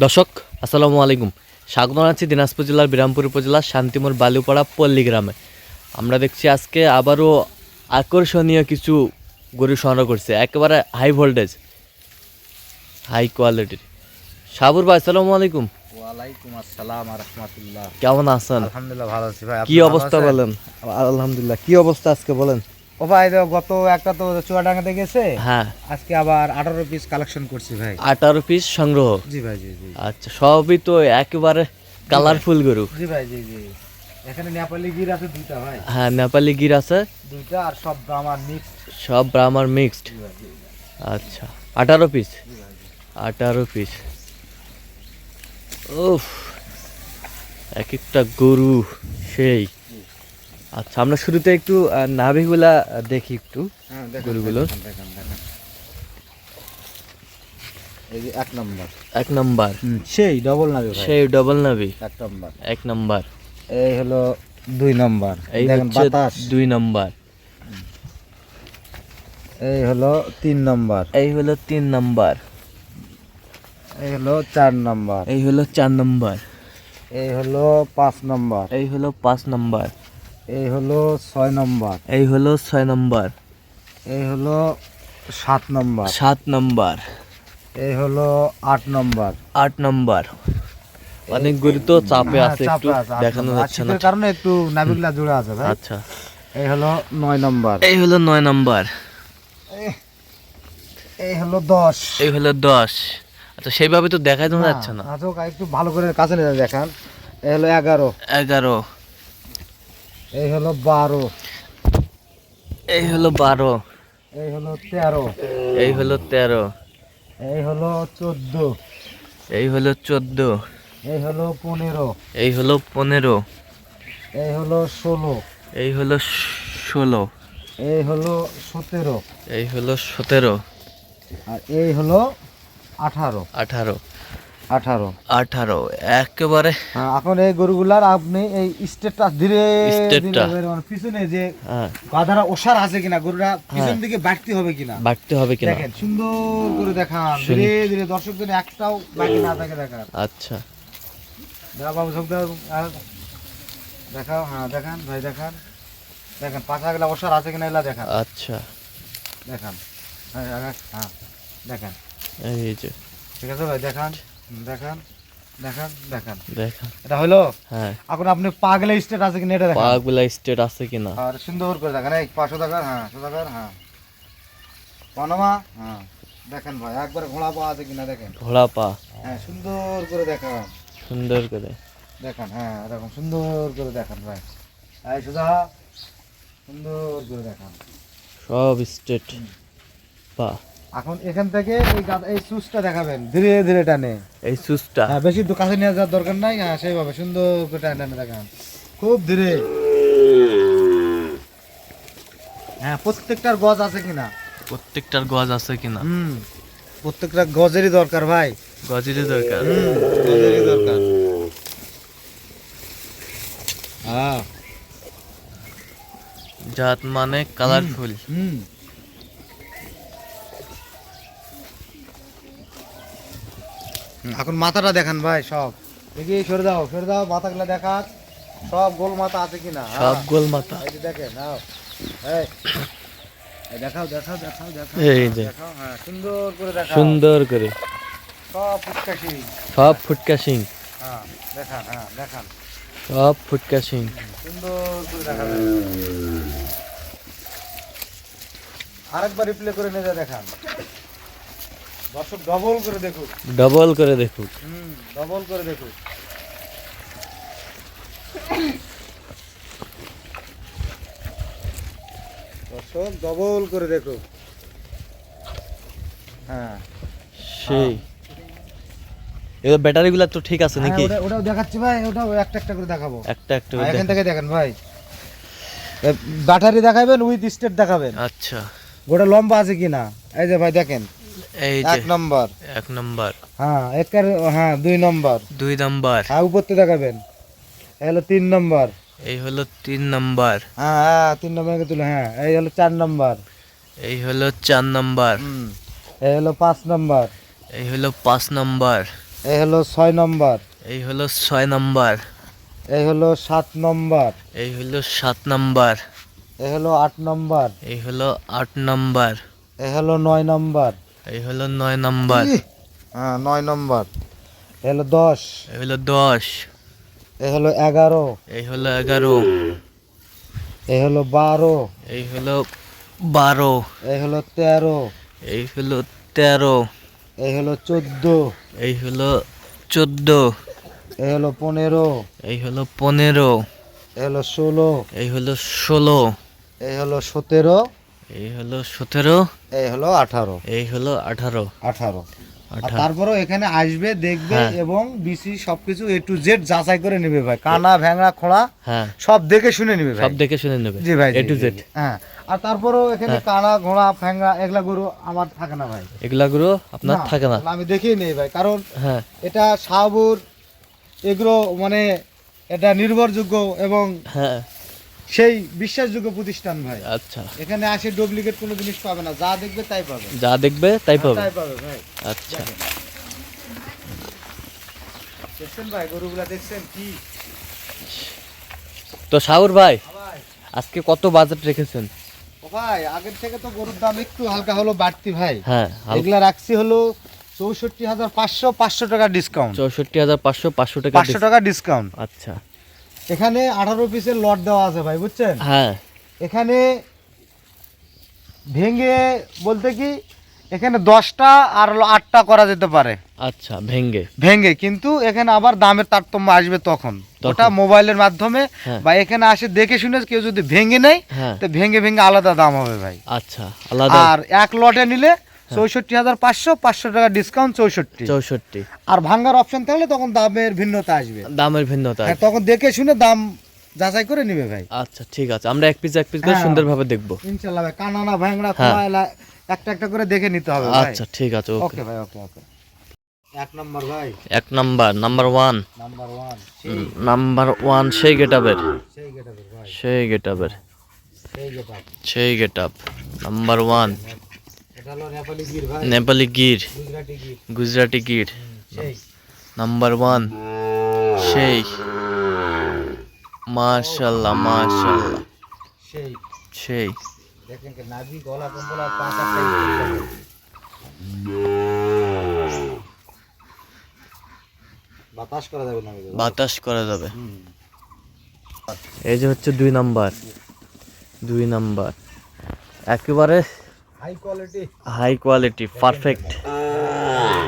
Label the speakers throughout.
Speaker 1: দর্শক আসসালামু আলাইকুম, স্বাগত জানাচ্ছি দিনাজপুর জেলার বিরামপুর উপজেলার শান্তিমোর বালুপাড়া পল্লী গ্রামে। আমরা দেখছি আজকে আবারও আকর্ষণীয় কিছু গরু সংগ্রহ করছে, একেবারে হাই ভোল্টেজ হাই কোয়ালিটির। সাবুর ভাই আসসালামু আলাইকুম।
Speaker 2: ওয়ালাইকুম আসসালাম ওয়া রাহমাতুল্লাহ।
Speaker 1: কেমন আছেন?
Speaker 2: আলহামদুলিল্লাহ ভালো আছি ভাই।
Speaker 1: কি অবস্থা বলেন? আলহামদুলিল্লাহ। কি অবস্থা আজকে বলেন?
Speaker 2: ও ভাই গত একটা তো চুয়াডাঙ্গাতে গেছে,
Speaker 1: হ্যাঁ
Speaker 2: আজকে আবার 18 পিস কালেকশন করছি ভাই।
Speaker 1: 18 পিস সংগ্রহ।
Speaker 2: জি ভাই, জি জি।
Speaker 1: আচ্ছা, সবই তো একেবারে কালারফুল গরু।
Speaker 2: জি ভাই, জি জি। এখানে নেপালি গির আছে দুইটা ভাই।
Speaker 1: হ্যাঁ, নেপালি গির আছে
Speaker 2: দুইটা, আর সব ব্রাহ্মণ মিক্স।
Speaker 1: সব ব্রাহ্মার মিক্সড।
Speaker 2: জি ভাই, জি ভাই।
Speaker 1: আচ্ছা, 18 পিস।
Speaker 2: জি ভাই, জি।
Speaker 1: 18 পিস। উফ, এক একটা গরু সেই। আচ্ছা, আমরা শুরুতে একটু নাভিগুলা দেখি একটু
Speaker 2: হ্যাঁ, দেখেন
Speaker 1: গরুগুলো।
Speaker 2: দেখেন দেখেন দেখেন। এই যে এক নাম্বার।
Speaker 1: এক নাম্বার
Speaker 2: সেই ডবল নাবি ভাই।
Speaker 1: সেই ডবল নাভি।
Speaker 2: এক নাম্বার।
Speaker 1: এক নাম্বার।
Speaker 2: এই হলো দুই নাম্বার।
Speaker 1: এই
Speaker 2: দেখেন
Speaker 1: হচ্ছে
Speaker 2: বাতাস।
Speaker 1: 2 নাম্বার।
Speaker 2: এই হলো 3 নাম্বার।
Speaker 1: এই হলো 3 নাম্বার।
Speaker 2: এই হলো 4 নাম্বার।
Speaker 1: এই হলো 4 নাম্বার।
Speaker 2: এই হলো 5 নাম্বার।
Speaker 1: এই হলো 5 নাম্বার।
Speaker 2: এই হলো 6 নাম্বার।
Speaker 1: এই হলো 6 নাম্বার।
Speaker 2: এই হলো 7 নাম্বার।
Speaker 1: 7 নাম্বার।
Speaker 2: এই হলো 8 নাম্বার।
Speaker 1: 8 নাম্বার। অনেক গরু তো চাপে আছে, একটু দেখানো যাচ্ছে না।
Speaker 2: শীতের কারণে একটু নাভিগুলা জুড়ে আছে ভাই।
Speaker 1: আচ্ছা,
Speaker 2: এই হলো 9 নাম্বার।
Speaker 1: এই হলো 9 নাম্বার।
Speaker 2: এই হলো 10।
Speaker 1: এই হলো 10। আচ্ছা, সেইভাবে তো দেখাই যাচ্ছে না।
Speaker 2: আচ্ছা, একটু ভালো করে কাছে নিয়ে দেখান। এই হলো 11।
Speaker 1: 11।
Speaker 2: এই হলো 12।
Speaker 1: এই হলো 12।
Speaker 2: এই হলো 13।
Speaker 1: এই হলো 13।
Speaker 2: এই হলো 14।
Speaker 1: এই হলো 14।
Speaker 2: এই হলো 15।
Speaker 1: এই হলো 15।
Speaker 2: এই হলো 16।
Speaker 1: এই হলো 16।
Speaker 2: এই হলো 17।
Speaker 1: এই হলো 17।
Speaker 2: আর এই হলো 18।
Speaker 1: 18।
Speaker 2: 18।
Speaker 1: 18 একেবারে।
Speaker 2: এখন এই গরুগুলার আপনি এই স্টেটটা ধীরে
Speaker 1: স্টেটটা।
Speaker 2: ধীরে মানে পিছনে যে
Speaker 1: হ্যাঁ,
Speaker 2: গাধারা ওষার আছে কিনা, গরুরা পিছন দিকে বাড়তে হবে কিনা
Speaker 1: বাড়তে হবে কিনা।
Speaker 2: দেখেন, সুন্দর করে দেখান,
Speaker 1: শুনি।
Speaker 2: ধীরে ধীরে দর্শকদের একটাও বাকি না থাকে দেখান।
Speaker 1: আচ্ছা,
Speaker 2: দেখা বাবু সব দাও, দেখাও। হ্যাঁ দেখান ভাই, দেখান দেখেন পাখাগুলা ওষার আছে কিনা এগুলা দেখান।
Speaker 1: আচ্ছা,
Speaker 2: দেখান। হ্যাঁ হ্যাঁ, দেখেন।
Speaker 1: এই যে
Speaker 2: ঠিক আছে ভাই, দেখান দেখান দেখান দেখান।
Speaker 1: দেখা।
Speaker 2: এটা হলো।
Speaker 1: হ্যাঁ,
Speaker 2: এখন আপনি পাগলা স্টেট আছে কিনা এটা দেখান।
Speaker 1: পাগুলা স্টেট আছে কিনা।
Speaker 2: আর সুন্দর করে দেখেন, এই 500 টাকার। হ্যাঁ 100 টাকার। হ্যাঁ পানামা। হ্যাঁ দেখেন ভাই, একবার ঘোড়া পা আছে কিনা দেখেন।
Speaker 1: ঘোড়া পা
Speaker 2: হ্যাঁ সুন্দর করে দেখান।
Speaker 1: সুন্দর করে
Speaker 2: দেখেন, হ্যাঁ এরকম সুন্দর করে দেখান ভাই। এই সুধা, সুন্দর করে দেখান।
Speaker 1: সব স্টেট পা।
Speaker 2: এখন এখান থেকে এই সুসটা দেখাবেন, ধীরে ধীরে টানে।
Speaker 1: এই সুসটা।
Speaker 2: হ্যাঁ বেশি কাছে নিয়ে যাওয়ার দরকার নাই। হ্যাঁ সেইভাবে সুন্দর করে টানে টানে দেখান, খুব ধীরে। হ্যাঁ প্রত্যেকটার গজ আছে কিনা।
Speaker 1: প্রত্যেকটার গজ আছে কিনা।
Speaker 2: প্রত্যেকটা গজেরই দরকার ভাই।
Speaker 1: গজেরই দরকার।
Speaker 2: গজেরই দরকার। হ্যাঁ
Speaker 1: জাত মানে কালারফুল।
Speaker 2: এখন মাথাটা দেখান ভাই, সব দেখি। সরে দাও সরে দাও, মাথাগুলো দেখান, সব গোল মাথা আছে কিনা।
Speaker 1: সব গোল মাথা।
Speaker 2: এই যে দেখেন, নাও এই দেখাও দেখাও দেখাও দেখাও।
Speaker 1: এই যে
Speaker 2: দেখাও, হ্যাঁ সুন্দর করে দেখাও।
Speaker 1: সুন্দর করে
Speaker 2: সব ফুটকাশি।
Speaker 1: সব ফুটকা সিং।
Speaker 2: হ্যাঁ দেখান, হ্যাঁ দেখান,
Speaker 1: সব ফুটকা সিং।
Speaker 2: সুন্দর করে দেখাবেন। আরেকবার রিপ্লে করে নিয়ে যা দেখান, দর্শক ডবল করে দেখুক।
Speaker 1: ডবল করে দেখুক।
Speaker 2: ডবল করে দেখুক। দর্শক ডবল করে দেখুক। হ্যাঁ
Speaker 1: সেই এবার ব্যাটারি গুলা তো ঠিক আছে নাকি?
Speaker 2: ওটাও দেখাচ্ছি ভাই, ওটাও একটা একটা করে দেখাবো।
Speaker 1: একটা একটা করে
Speaker 2: এখান
Speaker 1: দেখ-
Speaker 2: থেকে দেখেন ভাই, ব্যাটারি দেখাবেন, উইথ স্টেট দেখাবেন,
Speaker 1: আচ্ছা,
Speaker 2: গোটা লম্বা আছে কিনা। এই যে ভাই দেখেন,
Speaker 1: এই যে
Speaker 2: 1 নম্বর।
Speaker 1: 1 নাম্বার।
Speaker 2: হ্যাঁ হ্যাঁ 2 নম্বর।
Speaker 1: 2 নাম্বার।
Speaker 2: হ্যাঁ উপরতে দেখাবেন। এই হলো 3 নম্বর।
Speaker 1: এই হলো 3 নাম্বার।
Speaker 2: হ্যাঁ হ্যাঁ 3 নম্বরকে তুলে। হ্যাঁ এই হলো 4 নম্বর।
Speaker 1: এই হলো 4 নাম্বার।
Speaker 2: এই হলো 5 নম্বর।
Speaker 1: এই হলো 5 নাম্বার,
Speaker 2: এই হলো 6 নম্বর,
Speaker 1: এই হলো 6 নাম্বার,
Speaker 2: এই হলো 7 নম্বর,
Speaker 1: এই হলো 7 নাম্বার,
Speaker 2: এই হলো 8 নম্বর,
Speaker 1: এই হলো 8 নাম্বার,
Speaker 2: এই হলো 9 নম্বর,
Speaker 1: এই হলো 9 নাম্বার,
Speaker 2: হ্যাঁ 9 নম্বর, এই হলো 10,
Speaker 1: এই হলো 10,
Speaker 2: এই হলো 11,
Speaker 1: এই হলো 11,
Speaker 2: এই হলো 12,
Speaker 1: এই হলো 12,
Speaker 2: এই হলো 13,
Speaker 1: এই হলো 13,
Speaker 2: এই হলো 14,
Speaker 1: এই হলো 14,
Speaker 2: এই হলো 15,
Speaker 1: এই হলো 15,
Speaker 2: এই হলো 16,
Speaker 1: এই হলো 16,
Speaker 2: এই হলো 17,
Speaker 1: এই হলো 17,
Speaker 2: এই হলো 18,
Speaker 1: এই হলো 18,
Speaker 2: 18। আর
Speaker 1: 18,
Speaker 2: তারপরেও এখানে আসবে দেখবে
Speaker 1: হ্যাঁ।
Speaker 2: এবং বিসি সবকিছু এ টু জেড যাচাই করে নেবে ভাই, কানা ভ্যাংরা খোঁড়া
Speaker 1: হ্যাঁ
Speaker 2: সব দেখে শুনে নেবে ভাই।
Speaker 1: সব দেখে শুনে নেবে,
Speaker 2: জি ভাই,
Speaker 1: এ
Speaker 2: জি,
Speaker 1: টু
Speaker 2: জি,
Speaker 1: জেড।
Speaker 2: জি। হ্যাঁ, আর তারপরেও এখানে
Speaker 1: হ্যাঁ।
Speaker 2: কানা ঘোড়া ফ্যাংরা এগুলা গরু আমার থাকে না ভাই,
Speaker 1: এগুলাগুলো আপনার থাকে না।
Speaker 2: আমি দেখেই নেই ভাই, কারণ
Speaker 1: হ্যাঁ
Speaker 2: এটা শাহপুর এগুলো মানে এটা নির্ভরযোগ্য এবং
Speaker 1: হ্যাঁ
Speaker 2: সেই বিশ্বাসযোগ্য প্রতিষ্ঠান ভাই।
Speaker 1: আচ্ছা,
Speaker 2: এখানে আসে ডুপ্লিকেট কোনো জিনিস পাবে না, যা দেখবে তাই পাবে,
Speaker 1: যা দেখবে তাই পাবে।
Speaker 2: তাই পাবে ভাই।
Speaker 1: আচ্ছা,
Speaker 2: দেখছেন ভাই গরুগুলা, দেখছেন কি
Speaker 1: তো শাহুর ভাই
Speaker 2: ভাই।
Speaker 1: আজকে কত বাজেট রেখেছেন?
Speaker 2: ও ভাই আগের থেকে তো গরুর দাম একটু হালকা হলো বাড়তি ভাই।
Speaker 1: হ্যাঁ
Speaker 2: এগুলা রাখছি হলো 64,500, 500 টাকা ডিসকাউন্ট,
Speaker 1: 64,500, 500 টাকা
Speaker 2: 500 টাকা ডিসকাউন্ট।
Speaker 1: আচ্ছা
Speaker 2: এখানে 18 পিসের লট দেওয়া আছে ভাই, বুঝছেন?
Speaker 1: হ্যাঁ
Speaker 2: এখানে ভেঙে বলতে কি এখানে 10টা আর হলো 8টা করা যেতে পারে
Speaker 1: আচ্ছা ভেঙ্গে
Speaker 2: ভেঙে, কিন্তু এখানে আবার দামের তারতম্য আসবে তখন,
Speaker 1: তখন।
Speaker 2: ওটা মোবাইলের মাধ্যমে
Speaker 1: হ্যাঁ।
Speaker 2: বা এখানে আসে দেখে শুনে কেউ যদি ভেঙে নেয়
Speaker 1: হ্যাঁ
Speaker 2: তো ভেঙে ভেঙে আলাদা দাম হবে ভাই।
Speaker 1: আচ্ছা আলাদা।
Speaker 2: আর এক লটে নিলে 64,500, 500 টাকা ডিসকাউন্ট 64।
Speaker 1: 64
Speaker 2: আর ভাঙার অপশন থাকলে তখন দামের ভিন্নতা আসবে,
Speaker 1: দামের ভিন্নতা।
Speaker 2: হ্যাঁ, তখন দেখে শুনে দাম যাচাই করে নিবে ভাই।
Speaker 1: আচ্ছা ঠিক আছে, আমরা এক পিস করে
Speaker 2: হ্যাঁ।
Speaker 1: সুন্দরভাবে দেখবো।
Speaker 2: ইনশাআল্লাহ ভাই, কানানা ভাঙড়া
Speaker 1: হ্যাঁ।
Speaker 2: খোলা এলা একটা একটা করে দেখে নিতে হবে ভাই।
Speaker 1: আচ্ছা ঠিক আছে, ওকে।
Speaker 2: ওকে ভাই, ওকে ওকে। এক নম্বর ভাই,
Speaker 1: এক নাম্বার, নাম্বার 1,
Speaker 2: নাম্বার 1
Speaker 1: নাম্বার 1 সেই গেটাবের,
Speaker 2: সেই গেটাবের ভাই,
Speaker 1: সেই গেটাবের,
Speaker 2: সেই গেটাপ।
Speaker 1: সেই গেটাপ। নাম্বার 1
Speaker 2: এটা হলো নেপালি গির ভাই,
Speaker 1: নেপালি গির,
Speaker 2: গুজরাটি গির,
Speaker 1: গুজরাটি গির।
Speaker 2: সেই
Speaker 1: নাম্বার 1 সেই, মাশাআল্লাহ মাশাআল্লাহ,
Speaker 2: সেই
Speaker 1: সেই।
Speaker 2: দেখেন কি নাভি গলা কম্বল আর পাঁচ আটটা বাতাস করা যাবে না এগুলো।
Speaker 1: বাতাস করা যাবে।
Speaker 2: হুম।
Speaker 1: এই যে হচ্ছে 2 নাম্বার, 2 নাম্বার একেবারে
Speaker 2: high quality,
Speaker 1: high quality, perfect.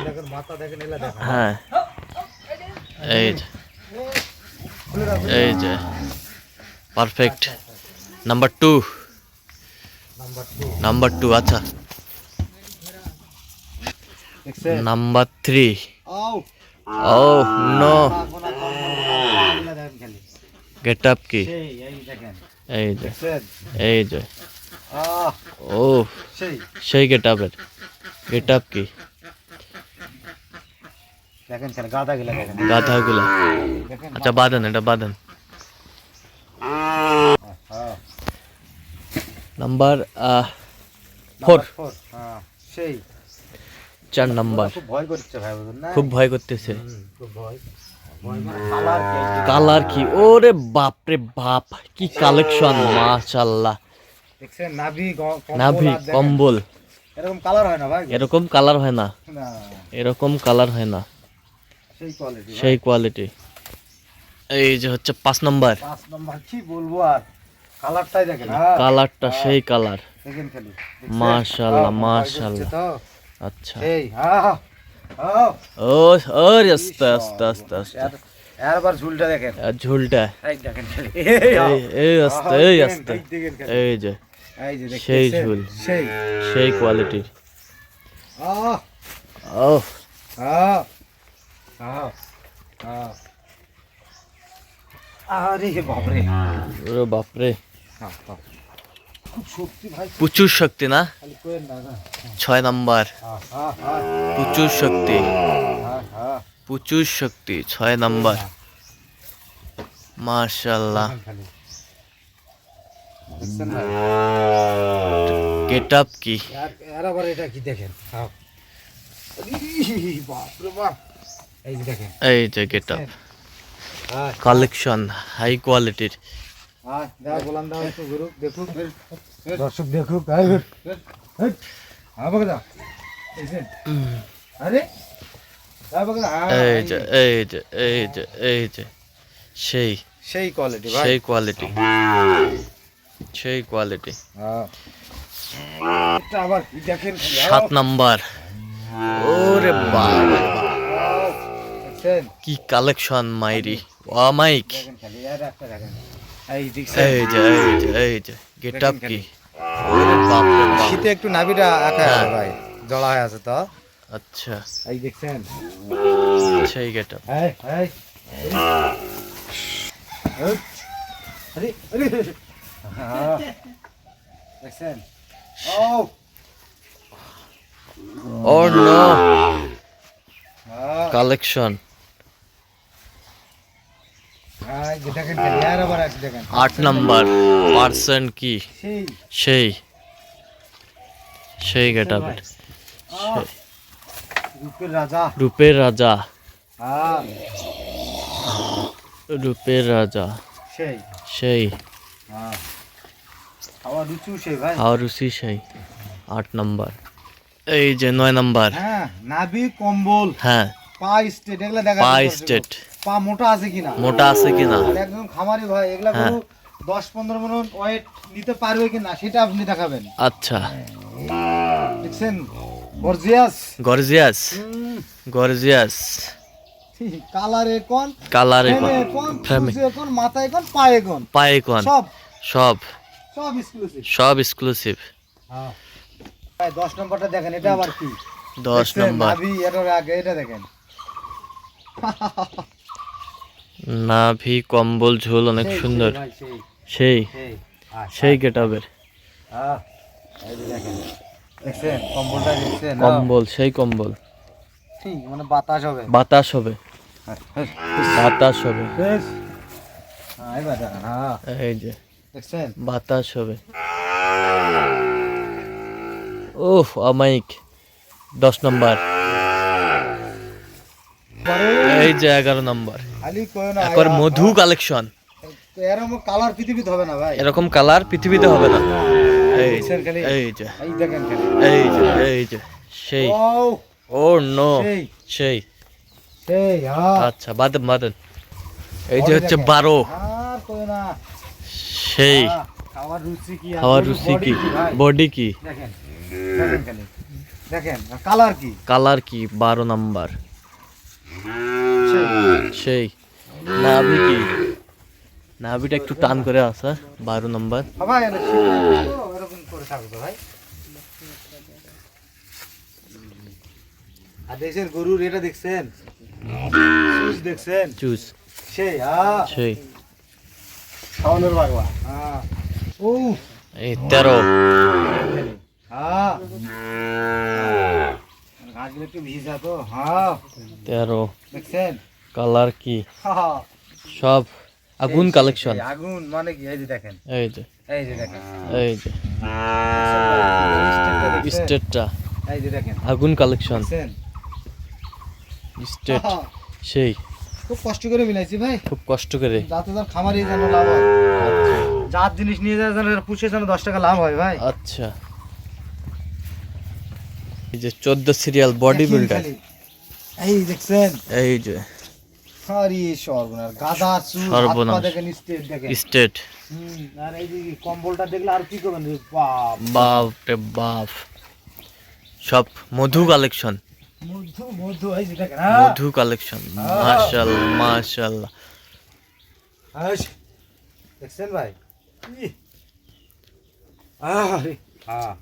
Speaker 2: দেখেন মাথা দেখেন, এলা দেখেন।
Speaker 1: হ্যাঁ এই যে, এই যে পারফেক্ট। নাম্বার 2,
Speaker 2: নাম্বার 2
Speaker 1: নাম্বার 2 আচ্ছা।
Speaker 2: দেখছেন?
Speaker 1: নাম্বার 3,
Speaker 2: আউ
Speaker 1: ও নো,
Speaker 2: এলা দেখেন খালি।
Speaker 1: গেট আপ কি,
Speaker 2: সেই এই দেখেন,
Speaker 1: এই যে,
Speaker 2: দেখছেন?
Speaker 1: এই যে,
Speaker 2: আহ
Speaker 1: ও
Speaker 2: সেই
Speaker 1: সেই গেট আপের, গেট আপ কি,
Speaker 2: দেখেন খালি গাদা গিলা দেখেন,
Speaker 1: গাধাগুলা।
Speaker 2: দেখেন।
Speaker 1: আচ্ছা বাঁধেন, এটা বাঁধেন।
Speaker 2: হ্যাঁ
Speaker 1: নাম্বার 4,
Speaker 2: নাম্বার 4 হ্যাঁ সেই
Speaker 1: 4 নাম্বার।
Speaker 2: খুব ভয় করছে ভাই, বুঝুন না?
Speaker 1: খুব ভয় করতেছে।
Speaker 2: খুব ভয়, ভয় মানে কালার কি,
Speaker 1: কালার কি, ওরে বাপ রে বাপ, কি কালেকশন, মাশাআল্লাহ।
Speaker 2: দেখছেন নাভি কম্বল
Speaker 1: নাভি
Speaker 2: আর দেখেন।
Speaker 1: কম্বল,
Speaker 2: এরকম কালার হয় না ভাই,
Speaker 1: এরকম কালার হয় না,
Speaker 2: না
Speaker 1: এরকম কালার হয় না,
Speaker 2: সেই কোয়ালিটি,
Speaker 1: সেই কোয়ালিটি। এই যে হচ্ছে 5 নাম্বার,
Speaker 2: 5 নম্বর কি বলবো আর, কালারটাই দেখেন, হ্যাঁ
Speaker 1: কালারটা সেই কালার,
Speaker 2: দেখেন খালি,
Speaker 1: মাশাআল্লাহ মাশাআল্লাহ।
Speaker 2: তো
Speaker 1: আচ্ছা
Speaker 2: সেই হ্যাঁ হ্যাঁ
Speaker 1: ও ওরে আস্তে আস্তে আস্তে আস্তে,
Speaker 2: এরবার ঝুলটা দেখেন,
Speaker 1: আর ঝুলটা
Speaker 2: এই দেখেন খালি,
Speaker 1: এই আস্তে, এই আস্তে,
Speaker 2: দেখেন খালি,
Speaker 1: এই যে
Speaker 2: এই যে দেখেন,
Speaker 1: সেই ঝুল,
Speaker 2: সেই
Speaker 1: সেই কোয়ালিটির।
Speaker 2: আহ
Speaker 1: ও
Speaker 2: আহ আহ আহ আরে বাপরে,
Speaker 1: ওরে বাপরে,
Speaker 2: হ্যাঁ, হ্যাঁ। খুব শক্তি ভাই,
Speaker 1: প্রচুর শক্তি না।
Speaker 2: খালি কোয়েন না না,
Speaker 1: 6 নাম্বার,
Speaker 2: হ্যাঁ হ্যাঁ হ্যাঁ
Speaker 1: প্রচুর শক্তি,
Speaker 2: হ্যাঁ হ্যাঁ
Speaker 1: প্রচুর শক্তি, 6 নাম্বার, মাশাআল্লাহ।
Speaker 2: দেখেন খালি, দেখছেন ভাই?
Speaker 1: গেট আপ কি,
Speaker 2: আর আবার এটা কি দেখেন, হ্যাঁ বাপরে বাপ, এই যে দেখেন,
Speaker 1: এই যে গেট আপ
Speaker 2: হ্যাঁ
Speaker 1: কালেকশন হাই কোয়ালিটির।
Speaker 2: হ্যাঁ দাও, গোলাম দাও একটু ঘুরুক, দেখুক, দর্শক দেখুক। হ্যাঁ বাবা দাও, এই যে, আরে দাও বাবা, হ্যাঁ
Speaker 1: এই যে এই যে এই যে এই যে সেই
Speaker 2: সেই কোয়ালিটি ভাই।
Speaker 1: সেই কোয়ালিটি সেই কোয়ালিটি।
Speaker 2: হ্যাঁ এটা আবার কি দেখেন খালি,
Speaker 1: 7 নাম্বার। ওরে বাবা,
Speaker 2: দেখছেন,
Speaker 1: কি কালেকশন মাইরি ও মাইক।
Speaker 2: দেখেন খালি, আর একটা দেখেন, এই দেখছেন,
Speaker 1: এই যে এই যে এই যে গেট আপ কি। ওরে বাপ রে বাপ।
Speaker 2: শীতে একটু নাভিটা আঁকা
Speaker 1: হ্যাঁ।
Speaker 2: আছে ভাই, জড়া হয়ে আছে তো,
Speaker 1: আচ্ছা
Speaker 2: এই দেখছেন,
Speaker 1: সেই গেট আপ।
Speaker 2: এই এই এই, আরে আরে, হ্যাঁ দেখছেন, ও
Speaker 1: ও নো
Speaker 2: হ্যাঁ
Speaker 1: কালেকশন।
Speaker 2: হ্যাঁ, এই যে দেখেন খালি, আর আবার এক দেখেন,
Speaker 1: 8 নাম্বার পার্সেন্ট কি
Speaker 2: সেই
Speaker 1: সেই সেই গেট আপ।
Speaker 2: আহ, রূপের রাজা,
Speaker 1: রূপের রাজা
Speaker 2: হ্যাঁ
Speaker 1: রূপের রাজা
Speaker 2: সেই,
Speaker 1: সেই
Speaker 2: হ্যাঁ খাওয়া রুচু সেই ভাই।
Speaker 1: হাওরুসি সেই 8 নাম্বার। এই যে 9 নাম্বার।
Speaker 2: হ্যাঁ নাভি কম্বল,
Speaker 1: হ্যাঁ
Speaker 2: পা স্টেট, এগুলা দেখা
Speaker 1: পা
Speaker 2: যাচ্ছে দর্শক।
Speaker 1: স্টেট
Speaker 2: পা মোটা আছে কিনা,
Speaker 1: মোটা আছে কিনা।
Speaker 2: আর একদম খামারি ভাই, এগুলা
Speaker 1: হ্যাঁ।
Speaker 2: গরু 10-15 মন ওয়েট নিতে পারবে কিনা সেটা আপনি দেখাবেন।
Speaker 1: আচ্ছা
Speaker 2: দেখছেন গর্জিয়াস,
Speaker 1: গর্জিয়াস গর্জিয়াস
Speaker 2: কালারে কোন,
Speaker 1: কালারে
Speaker 2: ফ্রেমে কোন,
Speaker 1: ফ্রেমে
Speaker 2: সুজে কোন, মাথায় কোন, পায়ে কোন,
Speaker 1: পায়ে কোন
Speaker 2: সব
Speaker 1: সব
Speaker 2: সব এক্সক্লুসিভ।
Speaker 1: সব এক্সক্লুসিভ।
Speaker 2: হ্যাঁ ভাই 10 নম্বরটা দেখেন, এটা আবার কি
Speaker 1: 10
Speaker 2: দেখছেন?
Speaker 1: নাম্বার
Speaker 2: নাভি এটার আগে এটা দেখেন,
Speaker 1: নাভি কম্বল ঝোল অনেক
Speaker 2: সেই,
Speaker 1: সুন্দর।
Speaker 2: সেই ভাই, সেই
Speaker 1: সেই
Speaker 2: সেই
Speaker 1: সেই গেট আপের
Speaker 2: এই যে দেখেন, দেখছেন কম্বলটা, দেখছেন
Speaker 1: কম্বল সেই কম্বল।
Speaker 2: ঠিক মানে বাতাস হবে,
Speaker 1: বাতাস হবে বাতাস হবে।
Speaker 2: বেশ এবার দেখেন, হ্যাঁ
Speaker 1: এই যে
Speaker 2: দেখছেন,
Speaker 1: বাতাস হবে। ওহ অমাইক 10 নাম্বার। এই যে 11 নাম্বার।
Speaker 2: খালি কয় না
Speaker 1: একবার মধু কালেকশন।
Speaker 2: এরকম কালার পৃথিবীতে হবে না ভাই,
Speaker 1: এরকম কালার পৃথিবীতে হবে না। এই যে
Speaker 2: দেখছেন খালি,
Speaker 1: এই যে
Speaker 2: এই দেখেন খালি,
Speaker 1: এই যে সেই
Speaker 2: ও
Speaker 1: ও নো
Speaker 2: সেই
Speaker 1: সেই।
Speaker 2: সেই হ্যাঁ
Speaker 1: আচ্ছা বাদেন বাদেন। এই যে
Speaker 2: Body
Speaker 1: হচ্ছে
Speaker 2: দেখেন।
Speaker 1: 12
Speaker 2: আর কয় না,
Speaker 1: সেই
Speaker 2: খাওয়ার রুচি কি, আর
Speaker 1: খাওয়ার
Speaker 2: গরুর
Speaker 1: রুচি
Speaker 2: body
Speaker 1: কি
Speaker 2: ভাই,
Speaker 1: বডি কি
Speaker 2: দেখেন দেখেন খালি, দেখেন কালার কি,
Speaker 1: কালার কি 12 নাম্বার।
Speaker 2: সেই
Speaker 1: সেই নাভি কি, নাভিটা একটু টান করে আসা 12 নাম্বার।
Speaker 2: ভাই এলে শীত তো এরকম করে থাকতো ভাই। আর দেখছেন গরুর এটা দেখছেন, সুজ দেখছেন,
Speaker 1: চুজ
Speaker 2: সেই হ্যাঁ
Speaker 1: সেই
Speaker 2: খাওয়ানোর বাগলা, হ্যাঁ ও
Speaker 1: এই 13
Speaker 2: হ্যাঁ গাছগুলো একটু ভিজা তো, হ্যাঁ
Speaker 1: 13
Speaker 2: দেখছেন,
Speaker 1: কালার কি
Speaker 2: হ্যাঁ
Speaker 1: সব আগুন
Speaker 2: সেই,
Speaker 1: কালেকশন।
Speaker 2: সেই, আগুন মানে কি, এই যে দেখেন,
Speaker 1: এই যে
Speaker 2: এই যে দেখেন,
Speaker 1: এই যে
Speaker 2: স্টেটটা দেখছেন?
Speaker 1: স্টেটটা
Speaker 2: এই যে দেখেন,
Speaker 1: আগুন কালেকশন
Speaker 2: দেখছেন?
Speaker 1: স্টেট
Speaker 2: হ্যাঁ,
Speaker 1: সেই
Speaker 2: খুব কষ্ট করে মিলাইছি ভাই,
Speaker 1: খুব কষ্ট করে।
Speaker 2: যাতে তার খামারি যেন লাভ হয়, যার জিনিস নিয়ে যায় যেন পুষে যেন 10 টাকা লাভ হয় ভাই।
Speaker 1: আচ্ছা এই যে 14 সিরিয়াল বডি
Speaker 2: দেখেন
Speaker 1: বিল্ডার।
Speaker 2: খালি, এই দেখছেন,
Speaker 1: এই যে
Speaker 2: আরে সর্বনাশ, গাদা চুল, হাত পা
Speaker 1: সর্বনাশ।
Speaker 2: দেখেন, স্টেট দেখেন,
Speaker 1: স্টেট
Speaker 2: আর এই যে কম্বলটা দেখলে আর কি করবেন রে বাপ,
Speaker 1: বাপ রে বাপ সব মধু কালেকশন।
Speaker 2: মধু মধু, এই যে দেখেন, হ্যাঁ
Speaker 1: মধু কালেকশন মাশাআল্লাহ মাশাআল্লাহ।
Speaker 2: আস, দেখছেন ভাই, আরে হ্যাঁ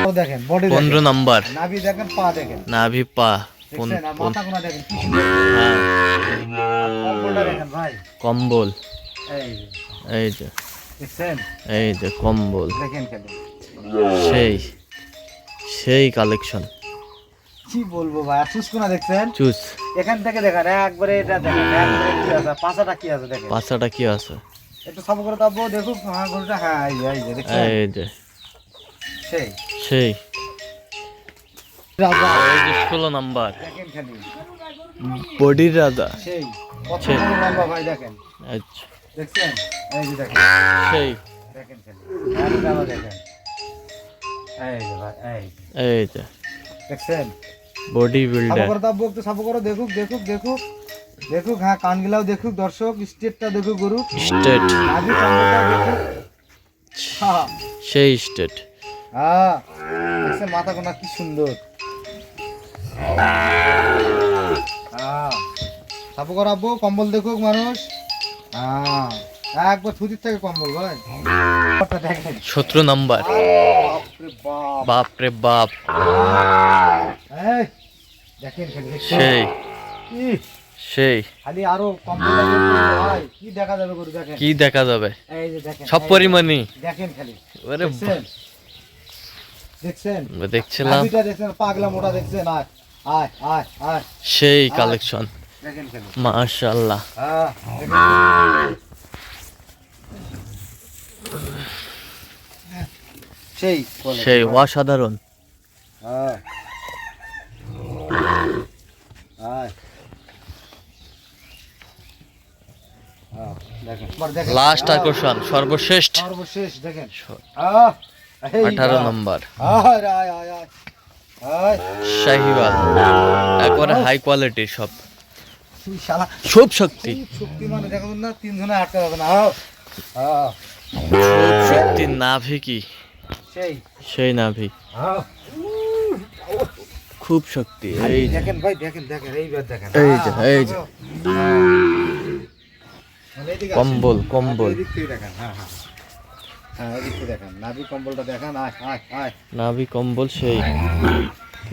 Speaker 2: ও দেখেন বডি
Speaker 1: 15 নাম্বার
Speaker 2: নাভি দেখেন, পা দেখেন,
Speaker 1: নাভি পা
Speaker 2: দেখছেন, আর মাথা কোনা দেখেন কি সুন্দর,
Speaker 1: হ্যাঁ
Speaker 2: কম্বলটা দেখেন ভাই,
Speaker 1: কম্বল
Speaker 2: এই যে
Speaker 1: এই যে
Speaker 2: দেখছেন,
Speaker 1: এই যে কম্বল
Speaker 2: দেখেন খালি,
Speaker 1: সেই সেই কালেকশন।
Speaker 2: কি বলবো ভাই, আর সুস্কোনা দেখছেন,
Speaker 1: চুজ
Speaker 2: এখান থেকে দেখেন একবারে, এটা দেখেন একবারে কি আছে, পাছাটা কি আছে দেখেন,
Speaker 1: পাছাটা কি আছে
Speaker 2: একটু সব করে তাবো দেখুক, হ্যাঁ গরুটা, হ্যাঁ এই যে দেখছেন,
Speaker 1: এই যে
Speaker 2: সেই
Speaker 1: সেই
Speaker 2: রাজা
Speaker 1: এই যে 16 নাম্বার
Speaker 2: দেখেন খালি
Speaker 1: বডির রাজা।
Speaker 2: সেই কত
Speaker 1: সেই।
Speaker 2: বড় লম্বা ভাই দেখেন,
Speaker 1: আচ্ছা
Speaker 2: দেখছেন? এই যে দেখেন,
Speaker 1: সেই
Speaker 2: দেখেন খালি আরে বাবা দেখেন, এই যে ভাই এই
Speaker 1: এই যে
Speaker 2: দেখছেন?
Speaker 1: বডি
Speaker 2: সাবো
Speaker 1: বিল্ডার।
Speaker 2: করো তাব্বু একটু সাবো করো, দেখুক দেখুক দেখুক দেখুক, হ্যাঁ কানগুলাও দেখুক দর্শক, স্টেটটা দেখুক গরু,
Speaker 1: স্টেট
Speaker 2: নাভি চন্দ্রটাও দেখুক। হ্যাঁ
Speaker 1: সেই স্টেট।
Speaker 2: হ্যাঁ দেখছেন মাথা কোনা কি সুন্দর। হ্যাঁ সাবো করো আব্বু, কম্বল দেখুক মানুষ। হ্যাঁ একবার ছুটির থেকে কম্বল ভাই দেখেন।
Speaker 1: 17 নাম্বার।
Speaker 2: বাপরে বাপ,
Speaker 1: বাপ রে বাপ
Speaker 2: এই দেখেন খালি দেখছেন?
Speaker 1: সেই
Speaker 2: ইহ,
Speaker 1: সেই
Speaker 2: খালি আরো কম্বল ভাই কি দেখা যাবে গরু দেখেন।
Speaker 1: কি দেখা যাবে
Speaker 2: এই যে দেখেন
Speaker 1: সব
Speaker 2: এই যে
Speaker 1: পরিমাণই।
Speaker 2: দেখেন খালি
Speaker 1: ওরে
Speaker 2: দেখছেন? দেখছেন
Speaker 1: দেখছিলাম
Speaker 2: নাভিটা দেখছেন, পাগলা মোটা দেখছেন? আয় আয় আয় আয়
Speaker 1: সেই কালেকশন
Speaker 2: দেখেন খালি।
Speaker 1: মাশাআল্লাহ।
Speaker 2: হ্যাঁ দেখেন। সেই বলে।
Speaker 1: সেই অসাধারণ।
Speaker 2: হ্যাঁ আয় হ্যাঁ দেখেন দেখেন
Speaker 1: লাস্ট আকর্ষণ সর্বশেষ
Speaker 2: সর্বশেষ দেখেন। আহ, এই
Speaker 1: 18
Speaker 2: বাহ।
Speaker 1: নম্বর
Speaker 2: আয় আয় আয় আয় আয়
Speaker 1: শাহিওয়াল, একবারে হাই কোয়ালিটির সব,
Speaker 2: তুই শালা
Speaker 1: খুব শক্তি।
Speaker 2: এই শক্তি মানে দেখো না, তিনজনে আটকা যাবে না। আহ, আহ,
Speaker 1: খুব শক্তি। নাভি কি
Speaker 2: সেই
Speaker 1: সেই নাভি,
Speaker 2: আহ,
Speaker 1: খুব শক্তি। এই যে
Speaker 2: দেখেন ভাই দেখেন দেখেন এইবার দেখেন।
Speaker 1: এই যে, এই যে।
Speaker 2: মানে এদিকে আসেন।
Speaker 1: কম্বল কম্বল
Speaker 2: এদিক থেকে দেখেন। হ্যাঁ হ্যাঁ হ্যাঁ এদিক থেকে দেখেন, নাভি কম্বলটা দেখেন। আয় আয় আয়
Speaker 1: নাভি কম্বল সেই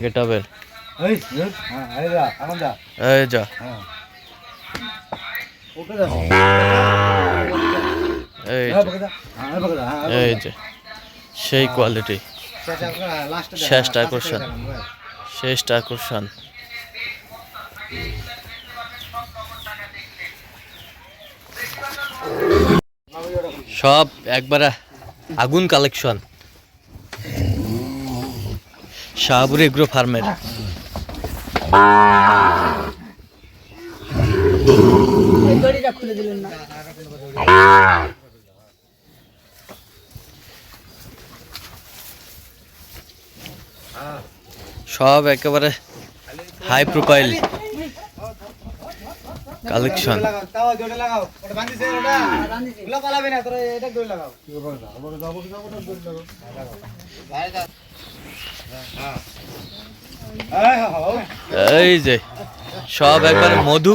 Speaker 1: গেটাবের।
Speaker 2: এই হ্যাঁ এই যা এখন যা।
Speaker 1: এই যা
Speaker 2: হ্যাঁ ওকে যা।
Speaker 1: এই
Speaker 2: হ্যাঁ
Speaker 1: যে
Speaker 2: বকে যা, হ্যাঁ বকে যা, হ্যাঁ
Speaker 1: এই যে সেই কোয়ালিটি,
Speaker 2: লাস্টে
Speaker 1: শেষ আকর্ষণ। শেষ আকর্ষণ। সব একবারে আগুন কালেকশন শাহপুর এগ্রো ফার্মের। সব একেবারে হাই প্রোফাইল কালেকশন।
Speaker 2: তাও জোরে লাগাও, ওটা বাঁধিছে ওটা গুলো পালাবে না, তোরা এটা জোরে লাগাও।
Speaker 1: এই যে সব একবারে মধু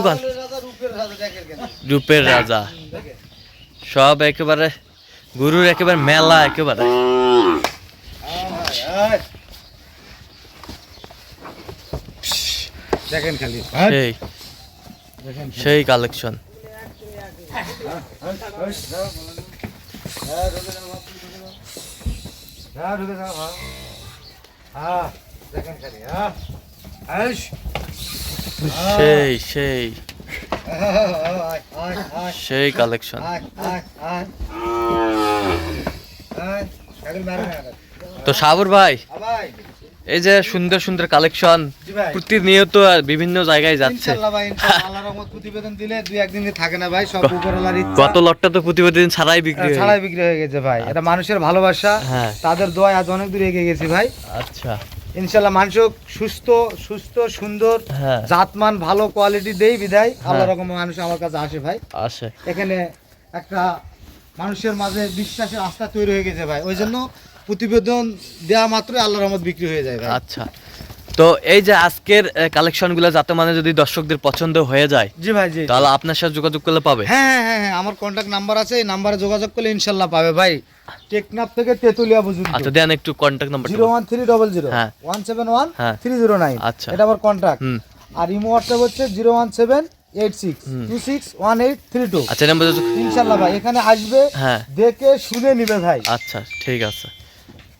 Speaker 1: রূপের রাজা, সব একেবারে গুরুর একেবারে মেলা একেবারে।
Speaker 2: দেখেন খালি
Speaker 1: সেই সেই কালেকশন।
Speaker 2: দেখেন খালি
Speaker 1: সেই সেই সেই কালেকশন। তো সাবর ভাই, এই যে সুন্দর সুন্দর কালেকশন প্রতিনিয়ত বিভিন্ন জায়গায় যাচ্ছে।
Speaker 2: প্রতিবেদন দিলে দুই একদিন থাকে না ভাই, সব উপরওয়ালার ইচ্ছা।
Speaker 1: গত লটটা তো প্রতিবেদন ছাড়াই বিক্রি হয়ে
Speaker 2: ছাড়াই বিক্রি হয়ে গেছে ভাই, এটা মানুষের ভালোবাসা,
Speaker 1: হ্যাঁ।
Speaker 2: তাদের দোয়া আজ অনেক দূর এগিয়ে গেছি ভাই।
Speaker 1: আচ্ছা
Speaker 2: ইনশাল্লাহ মানুষ সুস্থ সুস্থ সুন্দর
Speaker 1: হ্যাঁ
Speaker 2: জাতমান ভালো কোয়ালিটি দেই বিদায় আল্লাহ রকম মানুষ আমার কাছে আসে ভাই।
Speaker 1: আসে
Speaker 2: এখানে একটা মানুষের মাঝে বিশ্বাসের আস্থা তৈরি হয়ে গেছে ভাই, ওই জন্য প্রতিবেদন দেওয়া মাত্রই আল্লাহর রহমত বিক্রি হয়ে যায় ভাই।
Speaker 1: আচ্ছা, তো এই যে আজকের কালেকশনগুলো যাতে মানে যদি দর্শকদের পছন্দ হয়ে যায়,
Speaker 2: জি ভাই জি,
Speaker 1: তাহলে আপনার সাথে যোগাযোগ করলে পাবে।
Speaker 2: হ্যাঁ হ্যাঁ হ্যাঁ হ্যাঁ, আমার কন্ট্যাক্ট নাম্বার আছে, এই নাম্বারে যোগাযোগ করলে ইনশাল্লাহ পাবে ভাই। টেকনাফ থেকে তেতুলিয়া পর্যন্ত
Speaker 1: আচ্ছা দেন একটু কন্ট্যাক্ট নাম্বার।
Speaker 2: 01300
Speaker 1: হ্যাঁ।
Speaker 2: 171
Speaker 1: হ্যাঁ।
Speaker 2: 309,
Speaker 1: আচ্ছা।
Speaker 2: এটা আমার কন্ট্যাক্ট।
Speaker 1: হুম
Speaker 2: আর ইমো হোয়াটসঅ্যাপ হচ্ছে 01786261832।
Speaker 1: আচ্ছা নাম্বার।
Speaker 2: ইনশাল্লাহ ভাই এখানে আসবে,
Speaker 1: হ্যাঁ
Speaker 2: দেখে শুনে নিবে ভাই।
Speaker 1: আচ্ছা ঠিক আছে।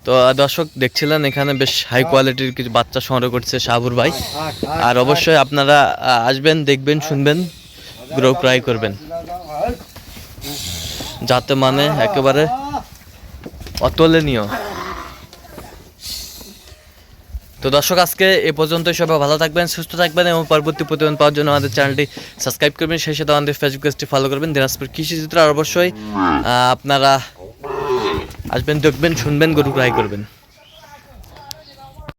Speaker 1: তো দর্শক দেখছিলেন এখানে বেশ হাই কোয়ালিটির কিছু বাচ্চা সংগ্রহ করছে সাবুর ভাই। আর অবশ্যই আপনারা আসবেন, দেখবেন, শুনবেন, গ্রো ক্রাই করবেন, যাতে মানে একেবারে অতুলনীয়। তো দর্শক আজকে এ পর্যন্তই, সবাই ভালো থাকবেন, সুস্থ থাকবেন এবং পরবর্তী প্রতিবেদন পাওয়ার জন্য আমাদের চ্যানেলটি সাবস্ক্রাইব করবেন, সেই সাথে আমাদের ফেসবুক পেজটি ফলো করবেন। দিনাজপুর কৃষি চিত্র, আর অবশ্যই আপনারা আসবেন, দেখবেন, শুনবেন, গরু ক্রয় করবেন।